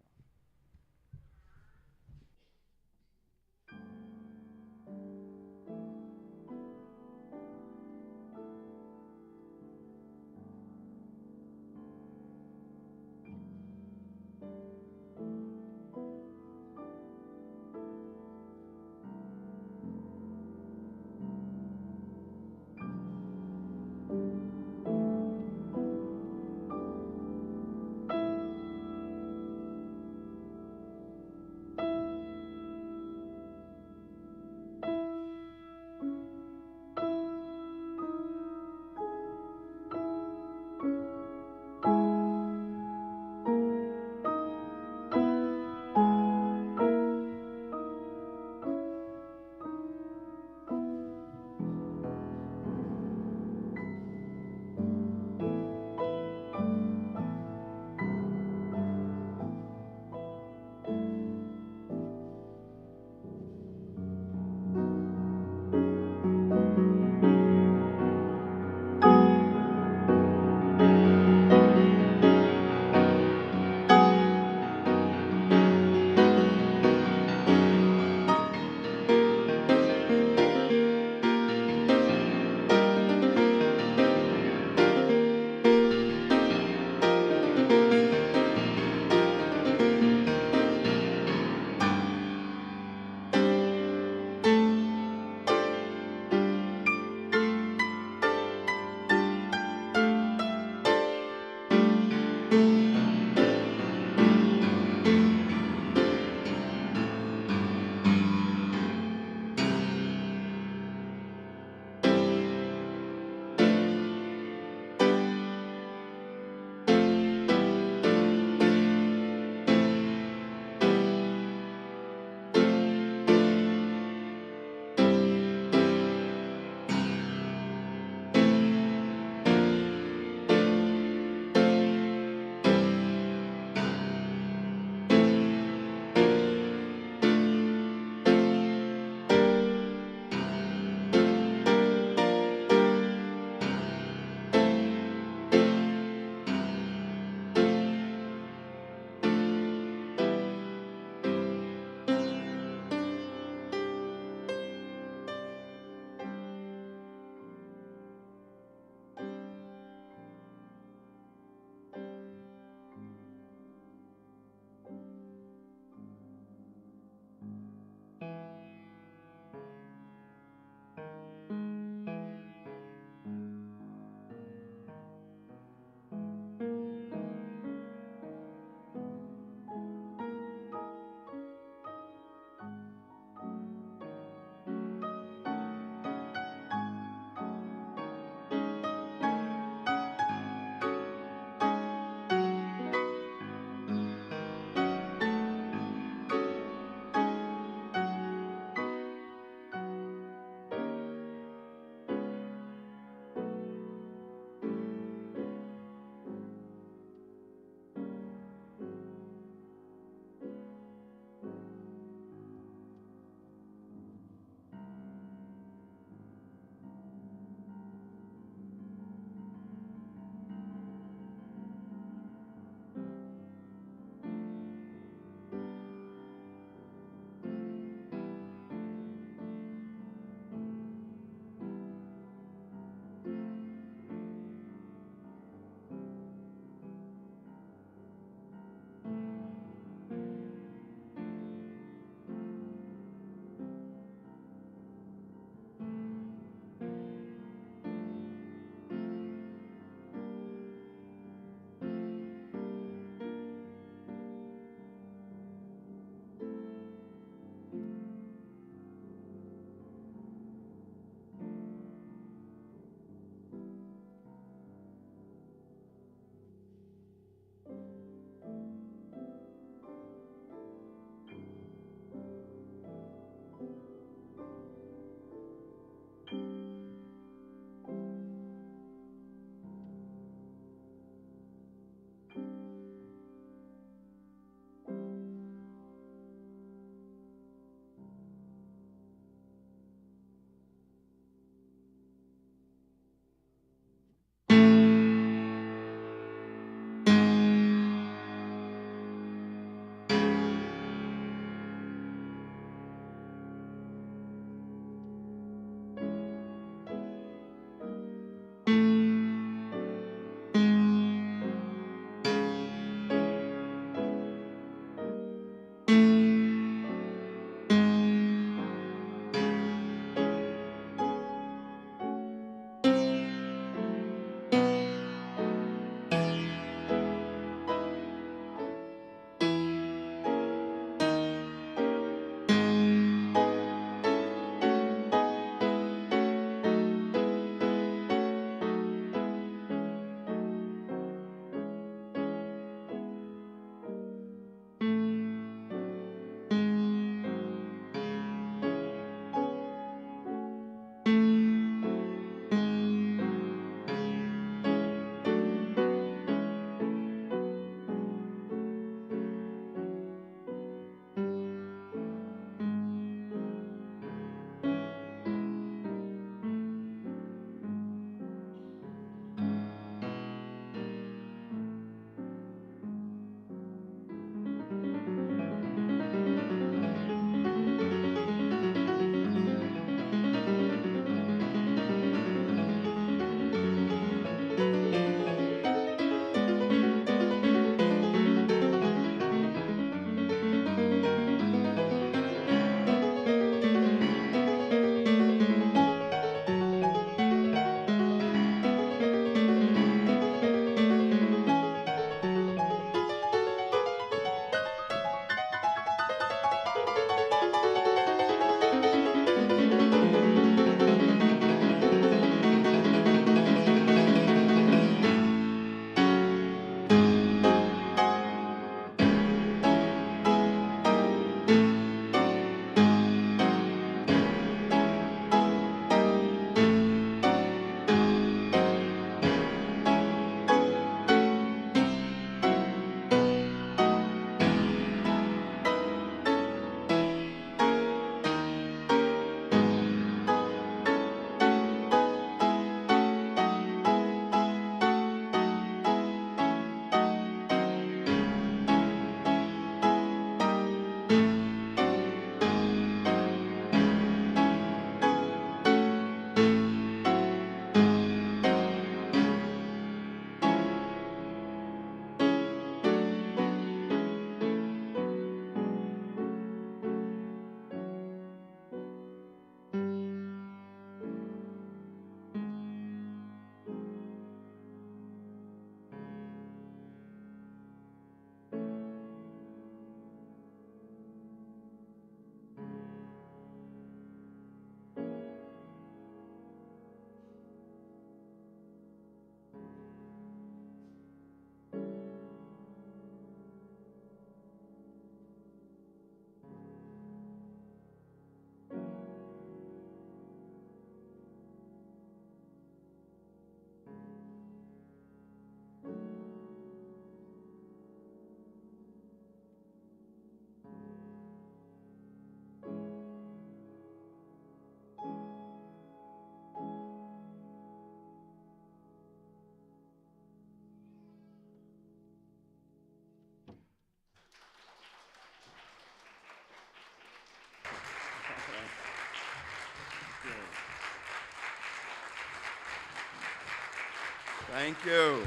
S2: Thank you.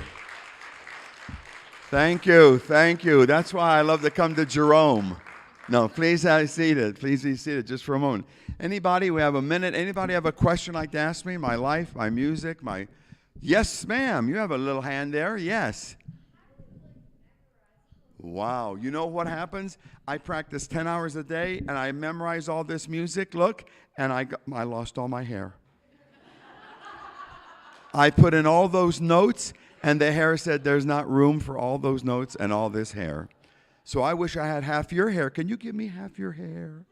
S2: Thank you. Thank you. That's why I love to come to Jerome. No, please be seated. Please be seated just for a moment. Anybody, we have a minute. Anybody have a question like to ask me? My life, my music, my... Yes, ma'am. You have a little hand there. Yes. Wow. You know what happens? I practice 10 hours a day, and I memorize all this music. Look, and I lost all my hair. I put in all those notes, and the hair said there's not room for all those notes and all this hair. So I wish I had half your hair. Can you give me half your hair?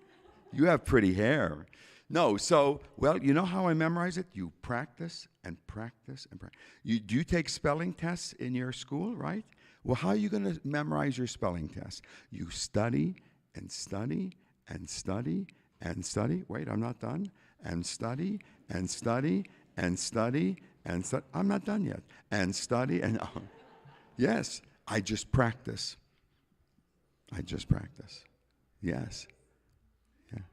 S2: You have pretty hair. No, so, well, you know how I memorize it? You practice and practice and practice. Do you take spelling tests in your school, right? Well, how are you going to memorize your spelling tests? You study and study and study and study. Wait, I'm not done. And study and study and study and study. I'm not done yet. And study and... Yes, I just practice. I just practice. Yes. Yeah.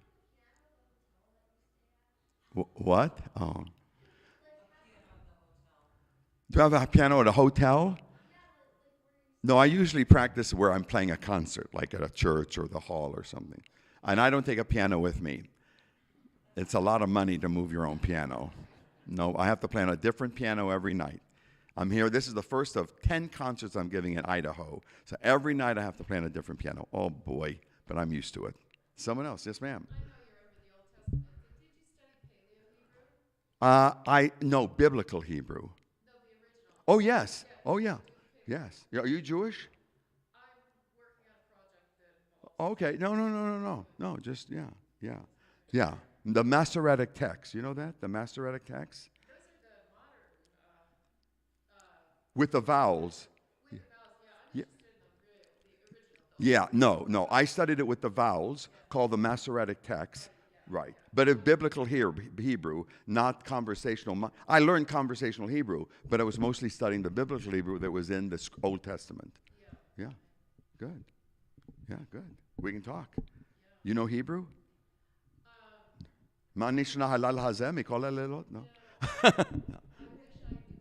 S2: What? Oh. Do I have a piano at a hotel? No, I usually practice where I'm playing a concert, like at a church or the hall or something. And I don't take a piano with me. It's a lot of money to move your own piano. No, I have to play on a different piano every night. I'm here. This is the first of 10 concerts I'm giving in Idaho. So every night I have to play on a different piano. Oh, boy. But I'm used to it. Someone else. Yes, ma'am.
S3: I know you're over the Old Testament. Did you study Paleo Hebrew?
S2: No, biblical Hebrew.
S3: No, the original.
S2: Oh, yes. Oh, yeah. Yes. Are you Jewish?
S3: I'm working on a project that involves...
S2: Okay. No. No, just, yeah. The Masoretic text. You know that? The Masoretic text?
S3: Those are the modern...
S2: With the vowels.
S3: with the vowels, yeah. I'm
S2: Yeah.
S3: interested in the original.
S2: Yeah, no. I studied it with the vowels, called the Masoretic text. Right. But if biblical Hebrew, not conversational. I learned conversational Hebrew, but I was mostly studying the biblical Hebrew that was in the Old Testament. Yeah. Good. Yeah, good. We can talk. You know Hebrew? No.
S3: I wish I knew more. I'm doing Greek and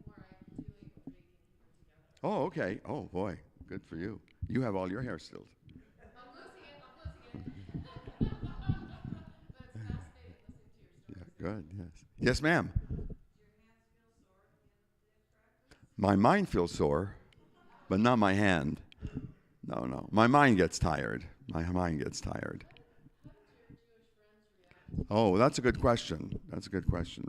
S3: Hebrew together.
S2: Oh, okay. Oh, boy. Good for you. You have all your hair still.
S3: I'm losing it. But it's fascinating listening to your story.
S2: Yeah, good, yes. Yes, ma'am.
S3: Do your hands feel sore at the end of the practice?
S2: My mind feels sore, but not my hand. No. My mind gets tired. My mind gets tired.
S3: How did your Jewish friends react?
S2: Oh, that's a good question.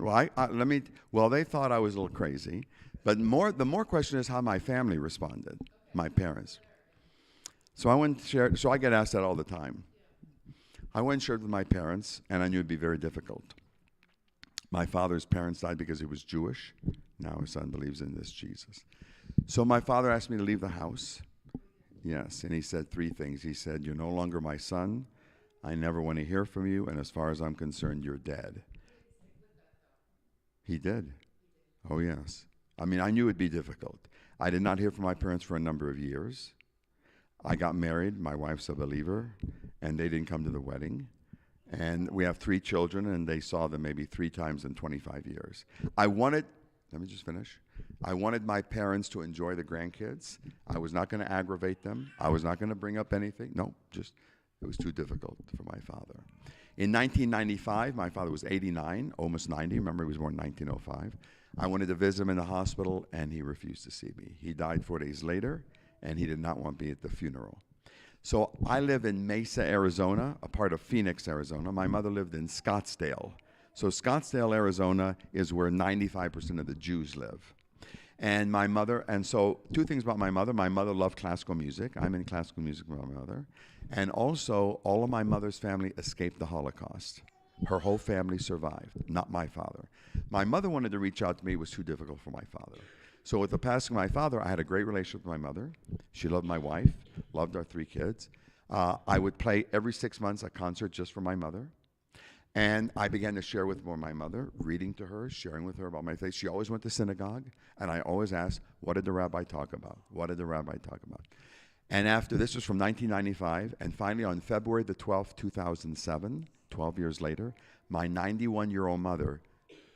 S2: Well, they thought I was a little crazy, but the more question is how my family responded, my parents. So I get asked that all the time. I went and shared with my parents, and I knew it'd be very difficult. My father's parents died because he was Jewish. Now his son believes in this Jesus. So my father asked me to leave the house. Yes, and he said 3 things. He said, "You're no longer my son. I never want to hear from you, and as far as I'm concerned, you're dead." He did. Oh, yes. I mean, I knew it'd be difficult. I did not hear from my parents for a number of years. I got married. My wife's a believer, and they didn't come to the wedding. And we have 3 children, and they saw them maybe 3 times in 25 years. Let me just finish. I wanted my parents to enjoy the grandkids. I was not going to aggravate them. I was not going to bring up anything. No, just it was too difficult for my father. In 1995, my father was 89, almost 90. Remember, he was born in 1905. I wanted to visit him in the hospital, and he refused to see me. He died 4 days later, and he did not want me at the funeral. So I live in Mesa, Arizona, a part of Phoenix, Arizona. My mother lived in Scottsdale. So Scottsdale, Arizona is where 95% of the Jews live. And so 2 things about my mother. My mother loved classical music. I'm in classical music with my mother. And also, all of my mother's family escaped the Holocaust. Her whole family survived, not my father. My mother wanted to reach out to me. It was too difficult for my father. So with the passing of my father, I had a great relationship with my mother. She loved my wife, loved our 3 kids. I would play every 6 months a concert just for my mother. And I began to share with my mother, reading to her, sharing with her about my faith. She always went to synagogue, and I always asked, what did the rabbi talk about? What did the rabbi talk about? And after, this was from 1995, and finally on February the 12th, 2007, 12 years later, my 91-year-old mother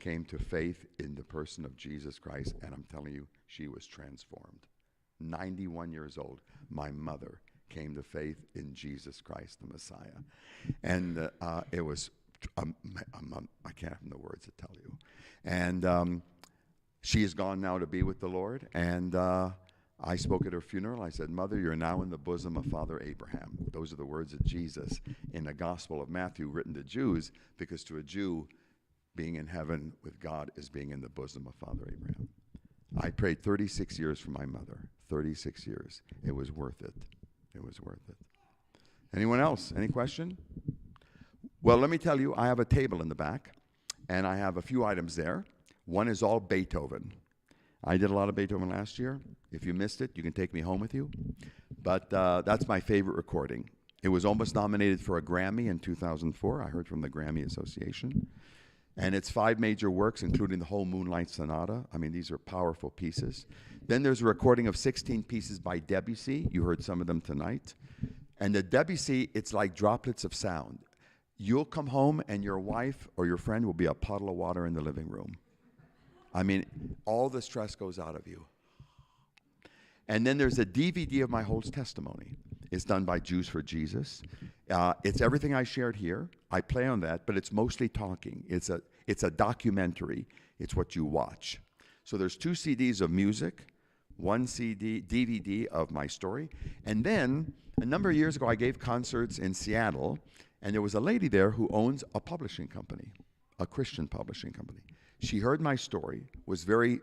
S2: came to faith in the person of Jesus Christ, and I'm telling you, she was transformed. 91 years old, my mother came to faith in Jesus Christ, the Messiah. And it was, I can't have no words to tell you. And she is gone now to be with the Lord. And I spoke at her funeral. I said, Mother, you're now in the bosom of Father Abraham. Those are the words of Jesus in the Gospel of Matthew, written to Jews, because to a Jew, being in heaven with God is being in the bosom of Father Abraham. I prayed 36 years for my mother. 36 years. It was worth it. It was worth it. Anyone else? Any question? Well, let me tell you, I have a table in the back, and I have a few items there. One is all Beethoven. I did a lot of Beethoven last year. If you missed it, you can take me home with you. But that's my favorite recording. It was almost nominated for a Grammy in 2004. I heard from the Grammy Association. And it's 5 major works, including the whole Moonlight Sonata. I mean, these are powerful pieces. Then there's a recording of 16 pieces by Debussy. You heard some of them tonight. And the Debussy, it's like droplets of sound. You'll come home and your wife or your friend will be a puddle of water in the living room. I mean, all the stress goes out of you. And then there's a DVD of my whole testimony. It's done by Jews for Jesus. It's everything I shared here. I play on that, but it's mostly talking. It's a documentary. It's what you watch. So there's 2 CDs of music, 1 DVD of my story. And then a number of years ago, I gave concerts in Seattle, and there was a lady there who owns a publishing company, a Christian publishing company. She heard my story, was very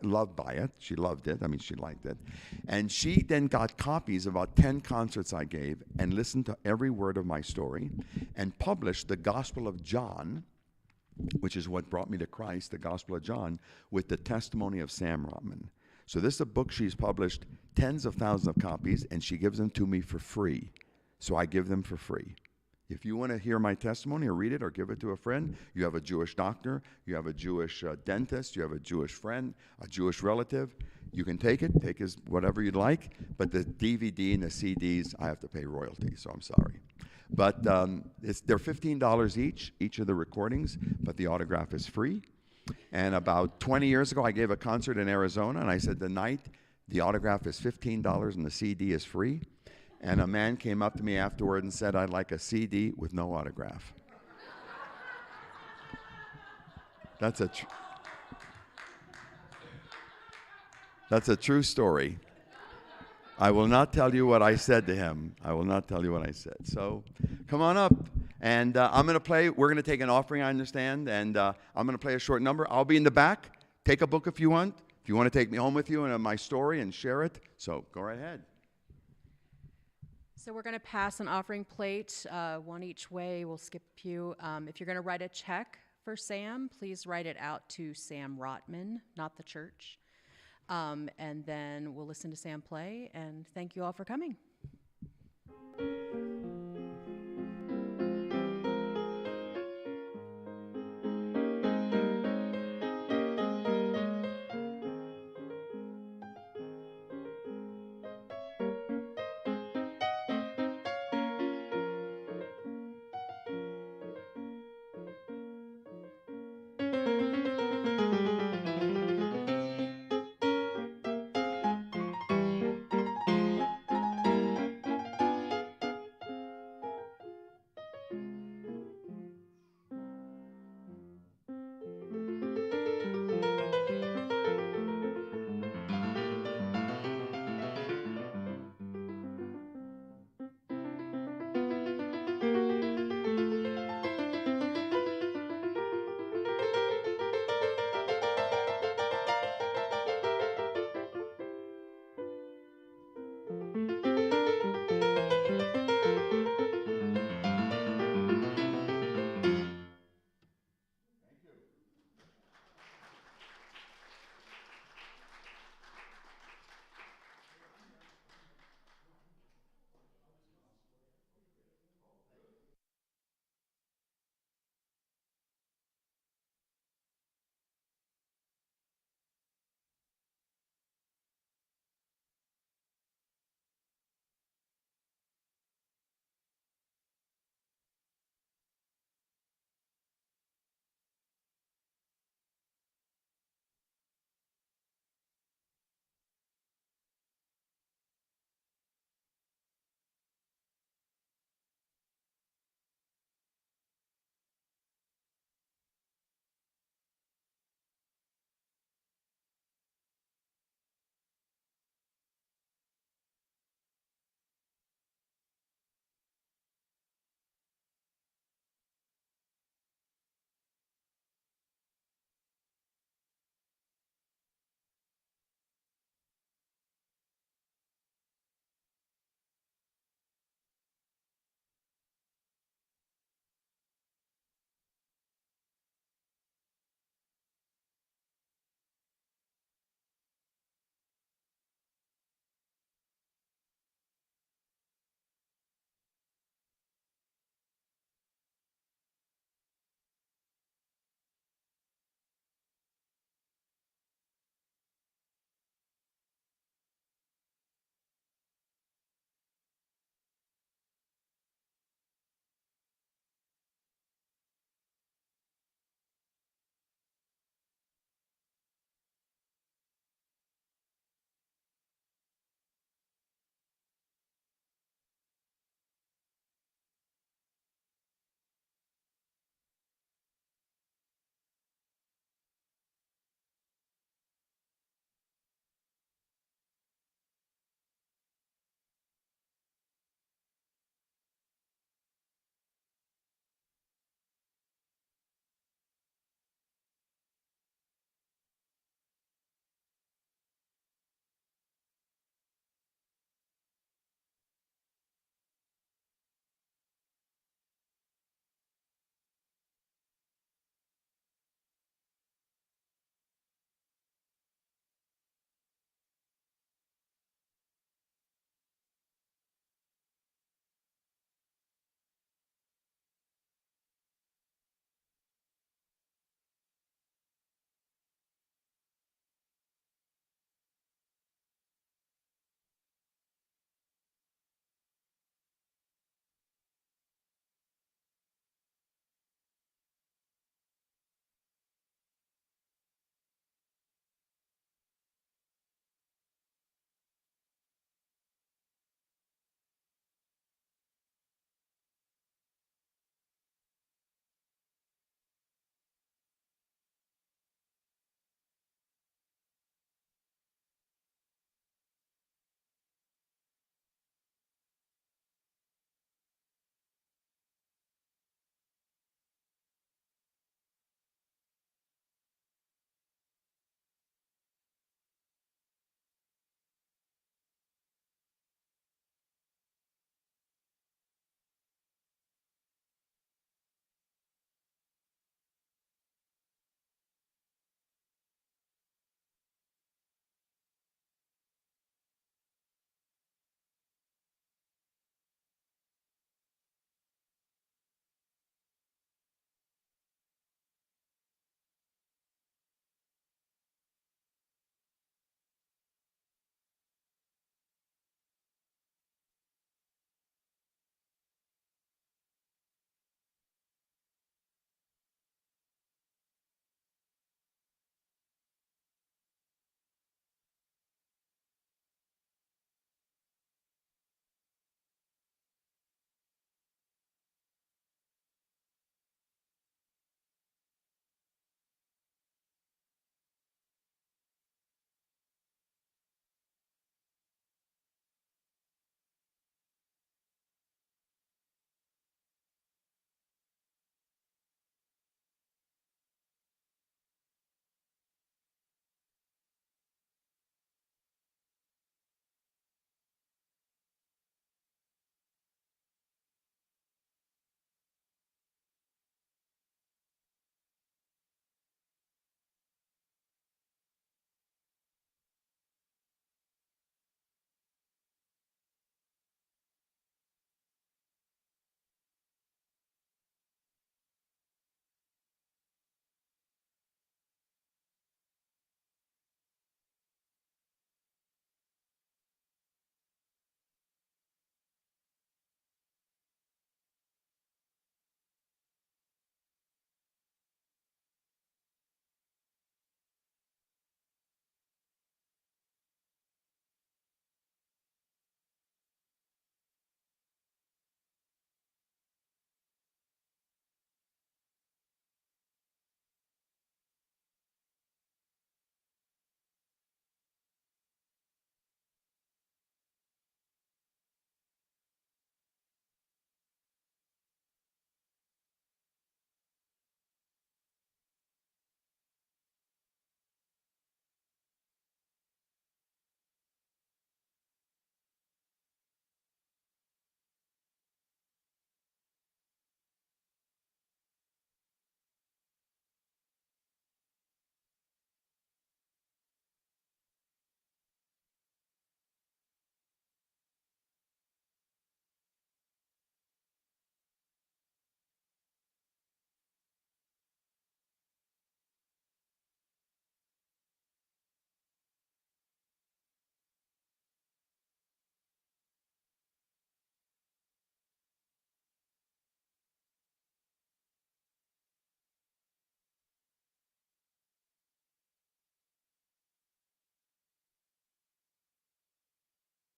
S2: loved by it. She loved it. I mean, she liked it. And she then got copies of about 10 concerts I gave and listened to every word of my story and published the Gospel of John, which is what brought me to Christ, the Gospel of John, with the testimony of Sam Rotman. So this is a book she's published tens of thousands of copies, and she gives them to me for free. So I give them for free. If you want to hear my testimony or read it or give it to a friend, you have a Jewish doctor, you have a Jewish dentist, you have a Jewish friend, a Jewish relative, you can take whatever you'd like, but the DVD and the CDs, I have to pay royalty, so I'm sorry. But they're $15 each of the recordings, but the autograph is free. And about 20 years ago, I gave a concert in Arizona, and I said the autograph is $15 and the CD is free. And a man came up to me afterward and said, I'd like a CD with no autograph. That's a true story. I will not tell you what I said to him. I will not tell you what I said. So come on up. And I'm going to play. We're going to take an offering, I understand. And I'm going to play a short number. I'll be in the back. Take a book if you want. If you want to take me home with you and my story and share it. So go right ahead.
S1: So we're going to pass an offering plate, one each way. We'll skip a pew. If you're going to write a check for Sam, please write it out to Sam Rotman, not the church. And then we'll listen to Sam play. And thank you all for coming.